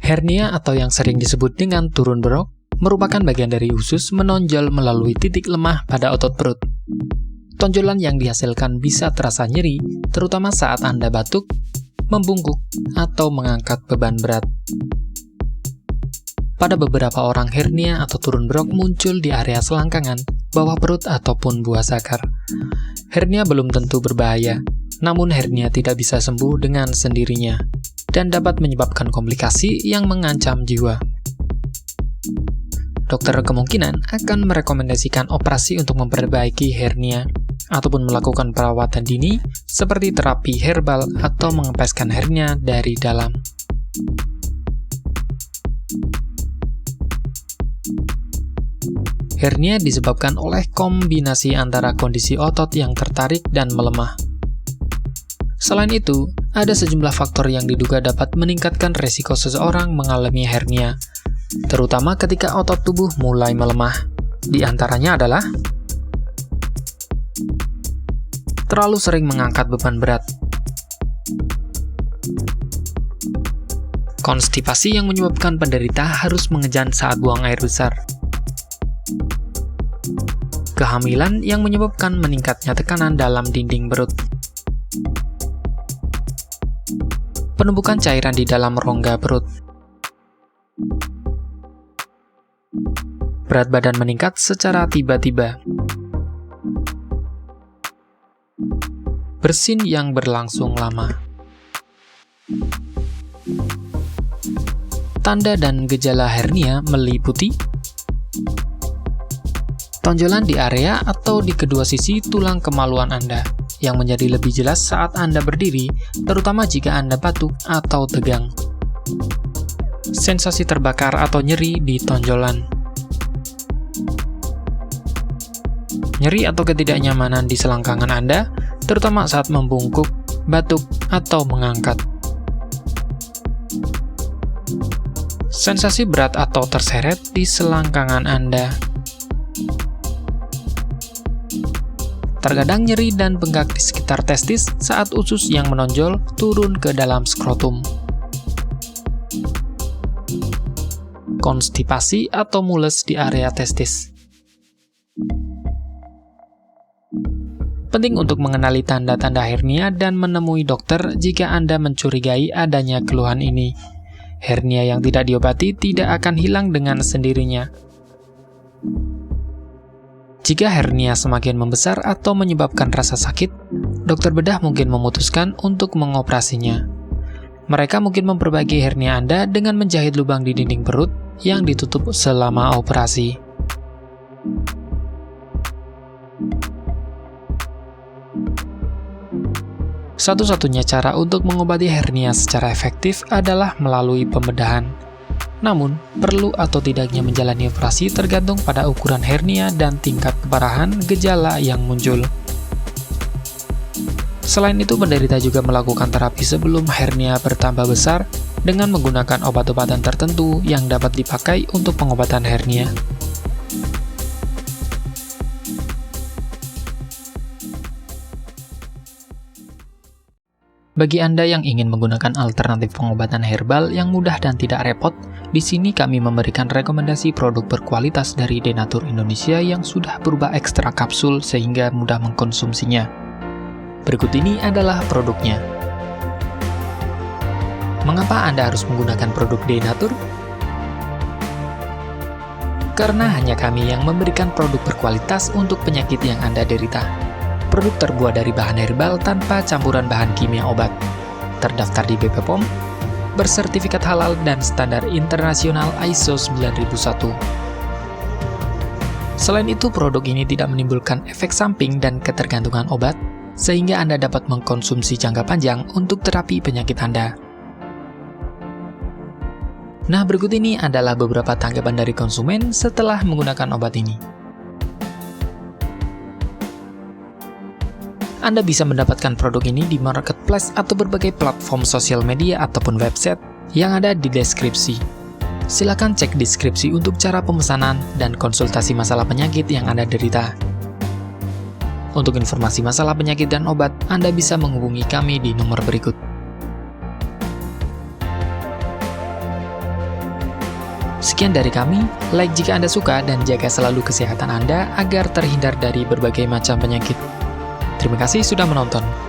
Hernia atau yang sering disebut dengan turun berok merupakan bagian dari usus menonjol melalui titik lemah pada otot perut. Tonjolan yang dihasilkan bisa terasa nyeri, terutama saat Anda batuk, membungkuk, atau mengangkat beban berat. Pada beberapa orang, hernia atau turun berok muncul di area selangkangan, bawah perut, ataupun buah zakar. Hernia belum tentu berbahaya, namun hernia tidak bisa sembuh dengan sendirinya dan dapat menyebabkan komplikasi yang mengancam jiwa. Dokter kemungkinan akan merekomendasikan operasi untuk memperbaiki hernia ataupun melakukan perawatan dini seperti terapi herbal atau mengempeskan hernia dari dalam. Hernia disebabkan oleh kombinasi antara kondisi otot yang tertarik dan melemah. Selain itu, ada sejumlah faktor yang diduga dapat meningkatkan resiko seseorang mengalami hernia, terutama ketika otot tubuh mulai melemah. Di antaranya adalah terlalu sering mengangkat beban berat, konstipasi yang menyebabkan penderita harus mengejan saat buang air besar, kehamilan yang menyebabkan meningkatnya tekanan dalam dinding perut, penumpukan cairan di dalam rongga perut, berat badan meningkat secara tiba-tiba, bersin yang berlangsung lama. Tanda dan gejala hernia meliputi tonjolan di area atau di kedua sisi tulang kemaluan Anda, yang menjadi lebih jelas saat Anda berdiri, terutama jika Anda batuk atau tegang. Sensasi terbakar atau nyeri di tonjolan. Nyeri atau ketidaknyamanan di selangkangan Anda, terutama saat membungkuk, batuk, atau mengangkat. Sensasi berat atau terseret di selangkangan Anda. Terkadang nyeri dan bengkak di sekitar testis saat usus yang menonjol turun ke dalam skrotum. Konstipasi atau mules di area testis. Penting untuk mengenali tanda-tanda hernia dan menemui dokter jika Anda mencurigai adanya keluhan ini. Hernia yang tidak diobati tidak akan hilang dengan sendirinya. Jika hernia semakin membesar atau menyebabkan rasa sakit, dokter bedah mungkin memutuskan untuk mengoperasinya. Mereka mungkin memperbaiki hernia Anda dengan menjahit lubang di dinding perut yang ditutup selama operasi. Satu-satunya cara untuk mengobati hernia secara efektif adalah melalui pembedahan. Namun, perlu atau tidaknya menjalani operasi tergantung pada ukuran hernia dan tingkat keparahan gejala yang muncul. Selain itu, penderita juga melakukan terapi sebelum hernia bertambah besar dengan menggunakan obat-obatan tertentu yang dapat dipakai untuk pengobatan hernia. Bagi Anda yang ingin menggunakan alternatif pengobatan herbal yang mudah dan tidak repot, di sini kami memberikan rekomendasi produk berkualitas dari Denatur Indonesia yang sudah berubah ekstrak kapsul sehingga mudah mengkonsumsinya. Berikut ini adalah produknya. Mengapa Anda harus menggunakan produk Denatur? Karena hanya kami yang memberikan produk berkualitas untuk penyakit yang Anda derita. Produk terbuat dari bahan herbal tanpa campuran bahan kimia obat, terdaftar di BP POM, bersertifikat halal dan standar internasional ISO 9001. Selain itu, produk ini tidak menimbulkan efek samping dan ketergantungan obat, sehingga Anda dapat mengkonsumsi jangka panjang untuk terapi penyakit Anda. Nah, berikut ini adalah beberapa tanggapan dari konsumen setelah menggunakan obat ini. Anda bisa mendapatkan produk ini di marketplace atau berbagai platform sosial media ataupun website yang ada di deskripsi. Silakan cek deskripsi untuk cara pemesanan dan konsultasi masalah penyakit yang Anda derita. Untuk informasi masalah penyakit dan obat, Anda bisa menghubungi kami di nomor berikut. Sekian dari kami, like jika Anda suka dan jaga selalu kesehatan Anda agar terhindar dari berbagai macam penyakit. Terima kasih sudah menonton.